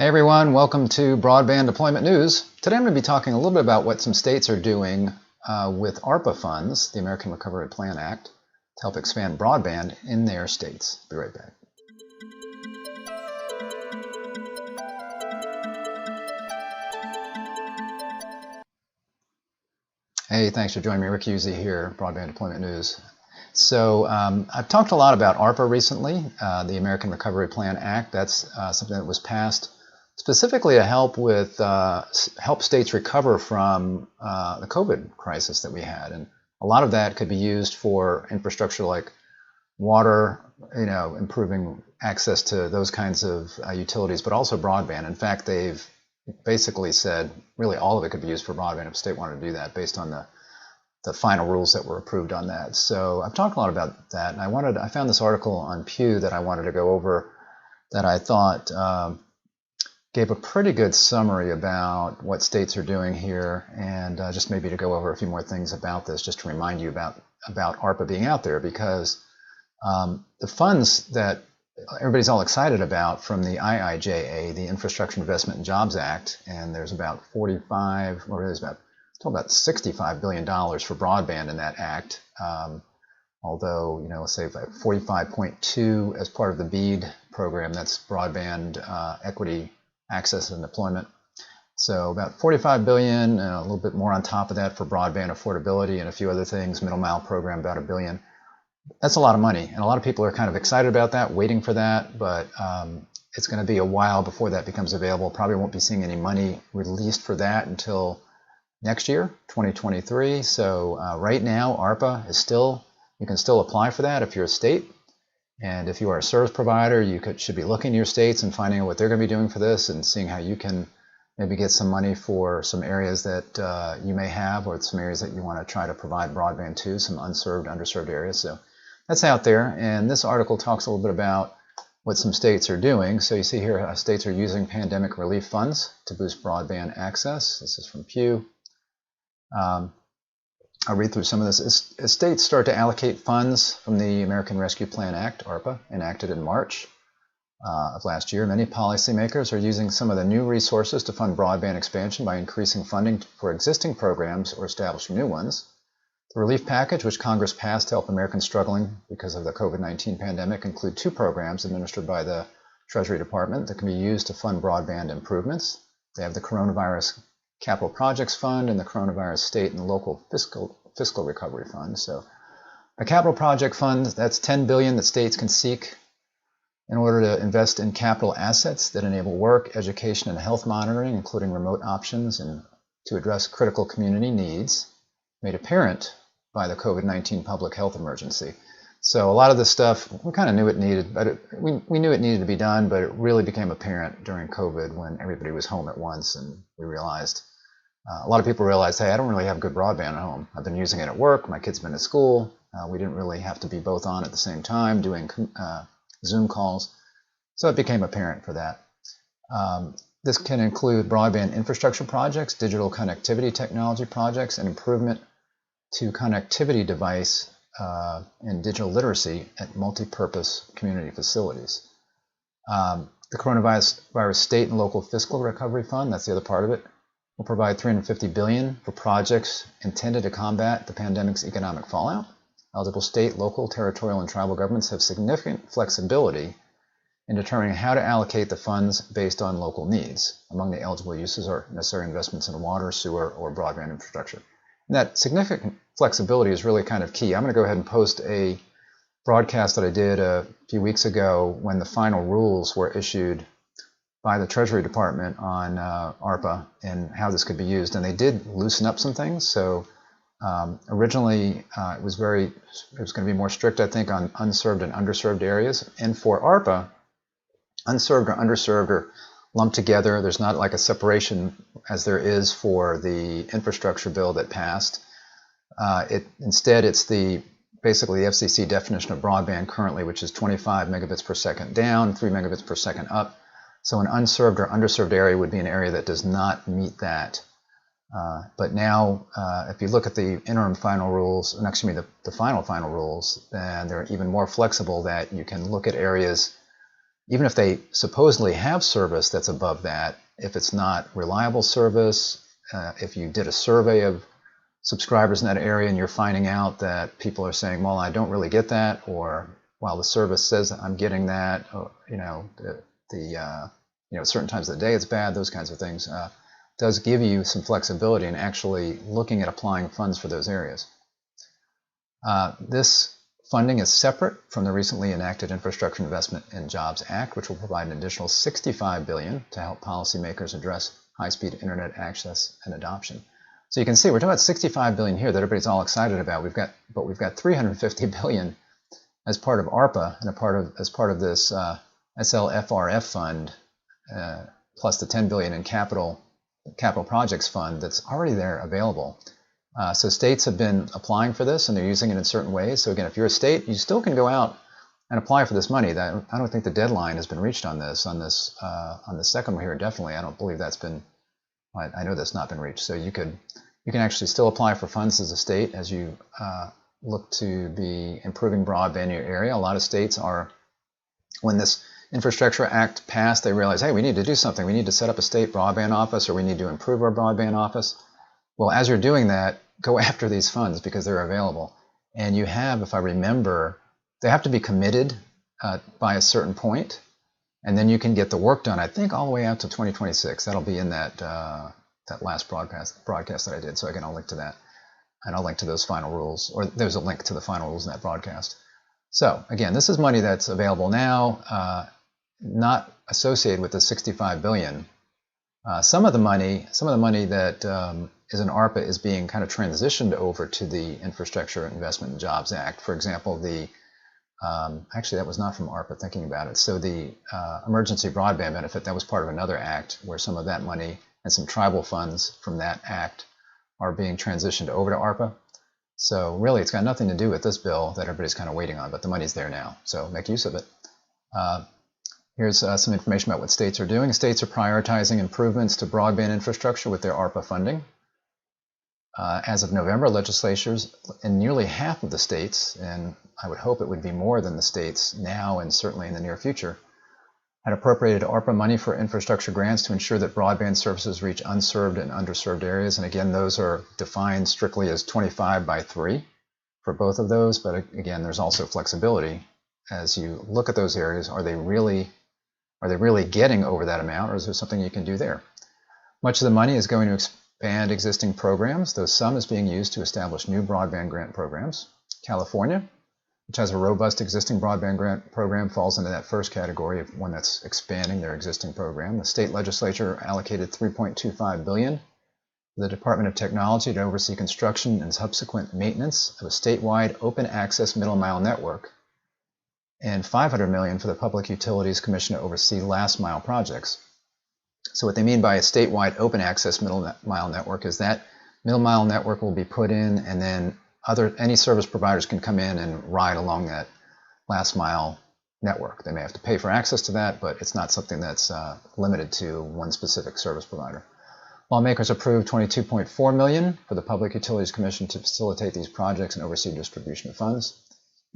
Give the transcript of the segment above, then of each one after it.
Hey everyone, welcome to Broadband Deployment News. Today I'm going to be talking a little bit about what some states are doing with ARPA funds, the American Recovery Plan Act, to help expand broadband in their states. Be right back. Hey, thanks for joining me. Rick Husey here, Broadband Deployment News. So I've talked a lot about ARPA recently, the American Recovery Plan Act. That's something that was passed specifically to help states recover from the COVID crisis that we had, and a lot of that could be used for infrastructure like water, improving access to those kinds of utilities, but also broadband. In fact, they've basically said really all of it could be used for broadband if a state wanted to do that, based on the final rules that were approved on that. So I've talked a lot about that, and I found this article on Pew that I wanted to go over that I thought gave a pretty good summary about what states are doing here, and just maybe to go over a few more things about this, just to remind you about ARPA being out there, because the funds that everybody's all excited about from the IIJA, the Infrastructure Investment and Jobs Act, and there's about about $65 billion for broadband in that act, although, let's say like 45.2 as part of the BEAD program, that's broadband equity, access and deployment. So about $45 billion, a little bit more on top of that for broadband affordability and a few other things, middle mile program about $1 billion. That's a lot of money, and a lot of people are kind of excited about that, waiting for that, but it's going to be a while before that becomes available. Probably won't be seeing any money released for that until next year, 2023. So right now, ARPA is you can still apply for that if you're a state. And if you are a service provider, you should be looking to your states and finding out what they're going to be doing for this, and seeing how you can maybe get some money for some areas that you may have, or some areas that you want to try to provide broadband to, some unserved, underserved areas. So that's out there. And this article talks a little bit about what some states are doing. So you see here, states are using pandemic relief funds to boost broadband access. This is from Pew. I'll read through some of this. As states start to allocate funds from the American Rescue Plan Act, ARPA, enacted in March of last year, many policymakers are using some of the new resources to fund broadband expansion by increasing funding for existing programs or establishing new ones. The relief package, which Congress passed to help Americans struggling because of the COVID-19 pandemic, include two programs administered by the Treasury Department that can be used to fund broadband improvements. They have the Coronavirus Capital Projects Fund and the Coronavirus State and Local Fiscal Recovery Fund. So a capital project fund, that's $10 billion that states can seek in order to invest in capital assets that enable work, education, and health monitoring, including remote options, and to address critical community needs made apparent by the COVID-19 public health emergency. So a lot of this stuff, we kind of knew it needed, but we knew it needed to be done, but it really became apparent during COVID when everybody was home at once, and we realized, a lot of people realized, hey, I don't really have good broadband at home. I've been using it at work. My kid's been at school. We didn't really have to be both on at the same time doing Zoom calls. So it became apparent for that. This can include broadband infrastructure projects, digital connectivity technology projects, and improvement to connectivity device and digital literacy at multi-purpose community facilities. The Coronavirus State and Local Fiscal Recovery Fund, that's the other part of it, will provide $350 billion for projects intended to combat the pandemic's economic fallout. Eligible state, local, territorial, and tribal governments have significant flexibility in determining how to allocate the funds based on local needs. Among the eligible uses are necessary investments in water, sewer, or broadband infrastructure. And that significant flexibility is really kind of key. I'm going to go ahead and post a broadcast that I did a few weeks ago when the final rules were issued by the Treasury Department on ARPA and how this could be used, and they did loosen up some things. So originally it was going to be more strict, I think, on unserved and underserved areas. And for ARPA, unserved or underserved are lumped together. There's not like a separation as there is for the infrastructure bill that passed. Instead, it's basically the FCC definition of broadband currently, which is 25 megabits per second down, 3 megabits per second up. So an unserved or underserved area would be an area that does not meet that. But now, if you look at the interim final rules, the final rules, then they're even more flexible, that you can look at areas even if they supposedly have service that's above that, if it's not reliable service, if you did a survey of subscribers in that area and you're finding out that people are saying, well, I don't really get that, or while the service says I'm getting that, or, certain times of the day it's bad, those kinds of things, does give you some flexibility in actually looking at applying funds for those areas. This funding is separate from the recently enacted Infrastructure Investment and Jobs Act, which will provide an additional $65 billion to help policymakers address high-speed internet access and adoption. So you can see we're talking about $65 billion here that everybody's all excited about. We've got $350 billion as part of ARPA and as part of this SLFRF fund, plus the $10 billion in capital projects fund that's already there available. So states have been applying for this and they're using it in certain ways. So again, if you're a state, you still can go out and apply for this money. I don't think the deadline has been reached on this. On the second one here, definitely, I don't believe that's been. I know that's not been reached. So you can actually still apply for funds as a state as you look to be improving broadband in your area. A lot of states are, when this Infrastructure Act passed, they realized, hey, we need to do something. We need to set up a state broadband office, or we need to improve our broadband office. Well, as you're doing that, go after these funds because they're available. And you have, if I remember, they have to be committed by a certain point, and then you can get the work done, I think, all the way out to 2026. That'll be in that last broadcast that I did. So again, I'll link to that. And I'll link to those final rules, or there's a link to the final rules in that broadcast. So again, this is money that's available now, not associated with the $65 billion. Some of the money that is in ARPA is being kind of transitioned over to the Infrastructure Investment and Jobs Act. For example, actually that was not from ARPA, thinking about it. So the emergency broadband benefit, that was part of another act where some of that money and some tribal funds from that act are being transitioned over to ARPA. So really it's got nothing to do with this bill that everybody's kind of waiting on, but the money's there now, so make use of it. Here's some information about what states are doing. States are prioritizing improvements to broadband infrastructure with their ARPA funding. As of November, legislatures in nearly half of the states, and I would hope it would be more than the states now and certainly in the near future, had appropriated ARPA money for infrastructure grants to ensure that broadband services reach unserved and underserved areas. And again, those are defined strictly as 25/3 for both of those. But again, there's also flexibility as you look at those areas. Are they really getting over that amount, or is there something you can do there? Much of the money is going to expand existing programs, though some is being used to establish new broadband grant programs. California, which has a robust existing broadband grant program, falls into that first category of one that's expanding their existing program. The state legislature allocated $3.25 billion to the Department of Technology to oversee construction and subsequent maintenance of a statewide open access middle mile network, and $500 million for the Public Utilities Commission to oversee last mile projects. So what they mean by a statewide open access middle mile network is that middle mile network will be put in, and then any service providers can come in and ride along that last mile network. They may have to pay for access to that, but it's not something that's limited to one specific service provider. Lawmakers approved $22.4 million for the Public Utilities Commission to facilitate these projects and oversee distribution of funds.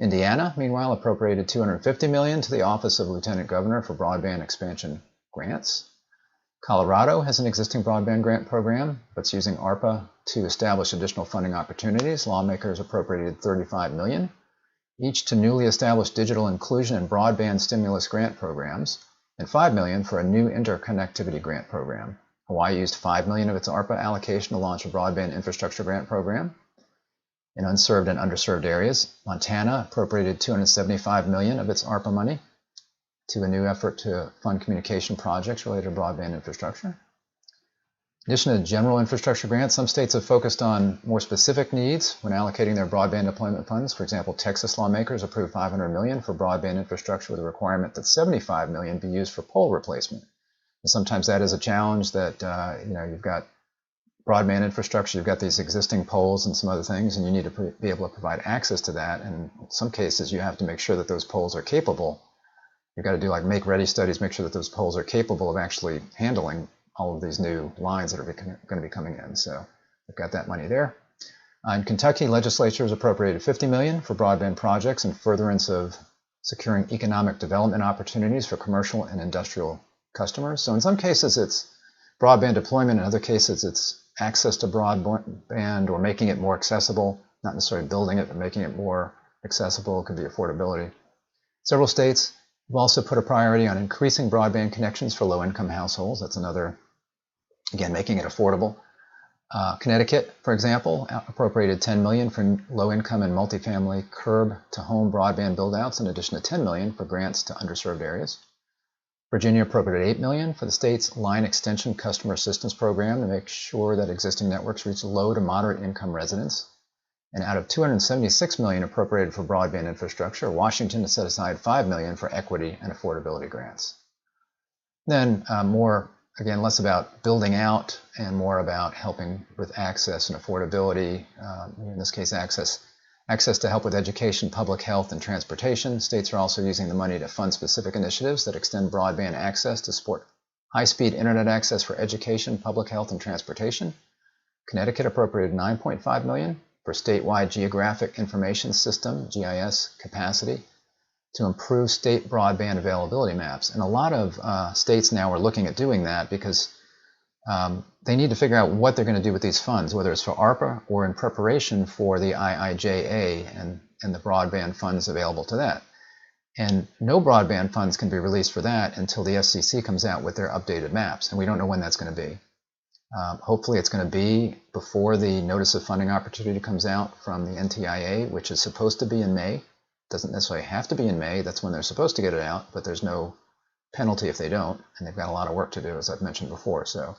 Indiana, meanwhile, appropriated $250 million to the Office of Lieutenant Governor for broadband expansion grants. Colorado has an existing broadband grant program, but it's using ARPA to establish additional funding opportunities. Lawmakers appropriated $35 million, each to newly established digital inclusion and broadband stimulus grant programs, and $5 million for a new interconnectivity grant program. Hawaii used $5 million of its ARPA allocation to launch a broadband infrastructure grant program in unserved and underserved areas. Montana appropriated $275 million of its ARPA money to a new effort to fund communication projects related to broadband infrastructure. In addition to general infrastructure grants, some states have focused on more specific needs when allocating their broadband deployment funds. For example, Texas lawmakers approved $500 million for broadband infrastructure with a requirement that $75 million be used for pole replacement. And sometimes that is a challenge that you've got broadband infrastructure, you've got these existing poles and some other things, and you need to be able to provide access to that. And in some cases, you have to make sure that those poles are capable. You've got to do like make-ready studies, make sure that those poles are capable of actually handling all of these new lines that are going to be coming in. So they've got that money there. In Kentucky, legislature has appropriated $50 million for broadband projects in furtherance of securing economic development opportunities for commercial and industrial customers. So in some cases it's broadband deployment, in other cases it's access to broadband or making it more accessible, not necessarily building it, but making it more accessible. It could be affordability. Several states have also put a priority on increasing broadband connections for low-income households. That's another, again, making it affordable. Connecticut, for example, appropriated $10 million for low-income and multifamily curb-to-home broadband build-outs, in addition to $10 million for grants to underserved areas. Virginia appropriated $8 million for the state's line extension customer assistance program to make sure that existing networks reach low to moderate income residents. And out of $276 million appropriated for broadband infrastructure, Washington has set aside $5 million for equity and affordability grants. Then more, again, less about building out and more about helping with access and affordability. In this case, access to help with education, public health, and transportation. States are also using the money to fund specific initiatives that extend broadband access to support high-speed internet access for education, public health, and transportation. Connecticut appropriated $9.5 million for statewide geographic information system, GIS, capacity to improve state broadband availability maps. And a lot of states now are looking at doing that because they need to figure out what they're going to do with these funds, whether it's for ARPA or in preparation for the IIJA and the broadband funds available to that. And no broadband funds can be released for that until the FCC comes out with their updated maps, and we don't know when that's going to be. Hopefully it's going to be before the Notice of Funding Opportunity comes out from the NTIA, which is supposed to be in May. Doesn't necessarily have to be in May. That's when they're supposed to get it out, but there's no penalty if they don't, and they've got a lot of work to do, as I've mentioned before. So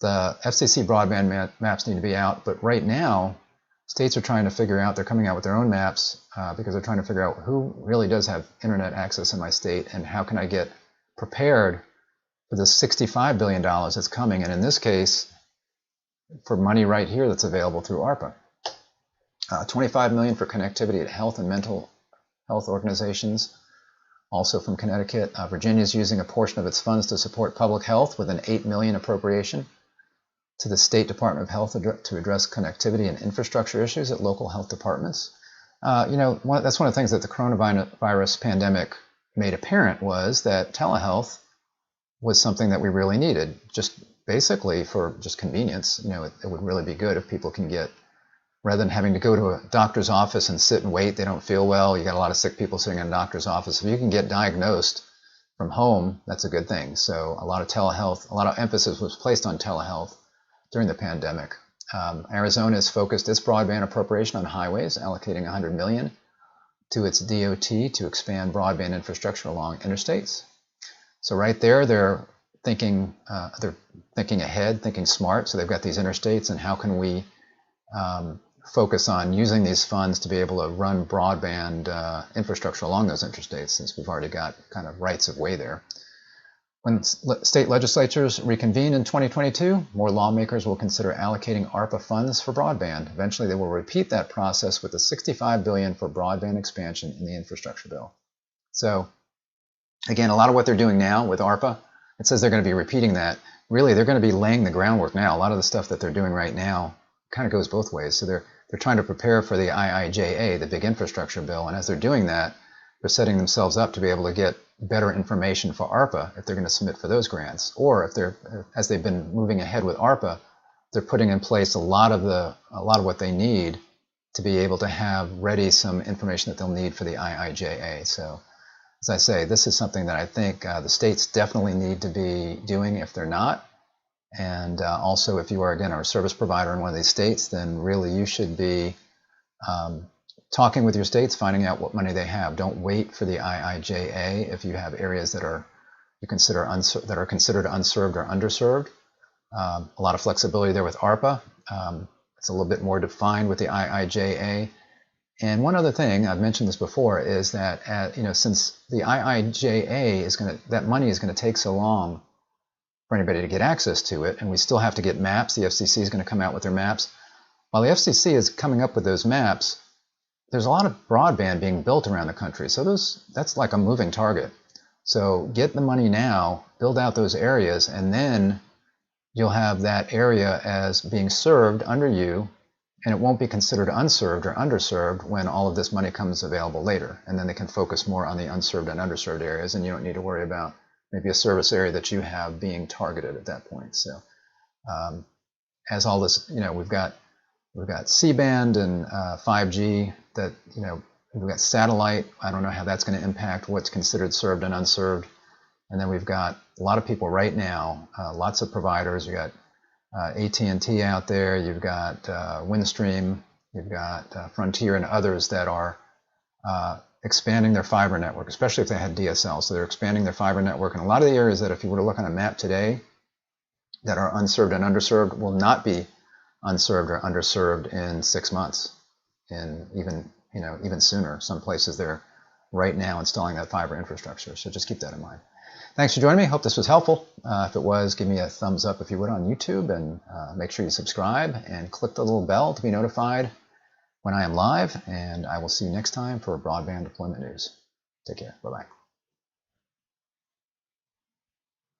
the FCC broadband maps need to be out, but right now states are trying to figure out, they're coming out with their own maps because they're trying to figure out who really does have internet access in my state and how can I get prepared for the $65 billion that's coming, and in this case, for money right here that's available through ARPA. $25 million for connectivity at health and mental health organizations, also from Connecticut. Virginia is using a portion of its funds to support public health with an $8 million appropriation to the State Department of Health to address connectivity and infrastructure issues at local health departments. That's one of the things that the coronavirus pandemic made apparent was that telehealth was something that we really needed, just basically for just convenience. It would really be good if people can get, rather than having to go to a doctor's office and sit and wait, they don't feel well, you got a lot of sick people sitting in a doctor's office. If you can get diagnosed from home, that's a good thing. So a lot of telehealth, a lot of emphasis was placed on telehealth during the pandemic. Arizona has focused its broadband appropriation on highways, allocating $100 million to its DOT to expand broadband infrastructure along interstates. So right there, they're thinking ahead, thinking smart. So they've got these interstates, and how can we focus on using these funds to be able to run broadband infrastructure along those interstates, since we've already got kind of rights of way there. When state legislatures reconvene in 2022, more lawmakers will consider allocating ARPA funds for broadband. Eventually, they will repeat that process with the $65 billion for broadband expansion in the infrastructure bill. So again, a lot of what they're doing now with ARPA, it says they're going to be repeating that. Really, they're going to be laying the groundwork now. A lot of the stuff that they're doing right now kind of goes both ways. So they're trying to prepare for the IIJA, the big infrastructure bill, and as they're doing that, they're setting themselves up to be able to get better information for ARPA if they're going to submit for those grants, or if as they've been moving ahead with ARPA, they're putting in place a lot of what they need to be able to have ready some information that they'll need for the IIJA. So, as I say, this is something that I think the states definitely need to be doing if they're not. And also, if you are, again, a service provider in one of these states, then really you should be talking with your states, finding out what money they have. Don't wait for the IIJA if you have areas that are considered unserved or underserved. A lot of flexibility there with ARPA. It's a little bit more defined with the IIJA. And one other thing, I've mentioned this before, is that since the IIJA that money is going to take so long for anybody to get access to it, and we still have to get maps. The FCC is going to come out with their maps. While the FCC is coming up with those maps, there's a lot of broadband being built around the country. So that's like a moving target. So get the money now, build out those areas, and then you'll have that area as being served under you and it won't be considered unserved or underserved when all of this money comes available later. And then they can focus more on the unserved and underserved areas, and you don't need to worry about maybe a service area that you have being targeted at that point. So as all this, we've got C-band and 5G that, we've got satellite. I don't know how that's going to impact what's considered served and unserved. And then we've got a lot of people right now, lots of providers. You've got AT&T out there, you've got Windstream, you've got Frontier and others that are expanding their fiber network, especially if they had DSL. So they're expanding their fiber network. And a lot of the areas that if you were to look on a map today that are unserved and underserved will not be unserved or underserved in 6 months, and even sooner. Some places they're right now installing that fiber infrastructure. So just keep that in mind. Thanks for joining me. Hope this was helpful. If it was, give me a thumbs up if you would on YouTube, and make sure you subscribe and click the little bell to be notified when I am live. And I will see you next time for broadband deployment news. Take care. Bye-bye.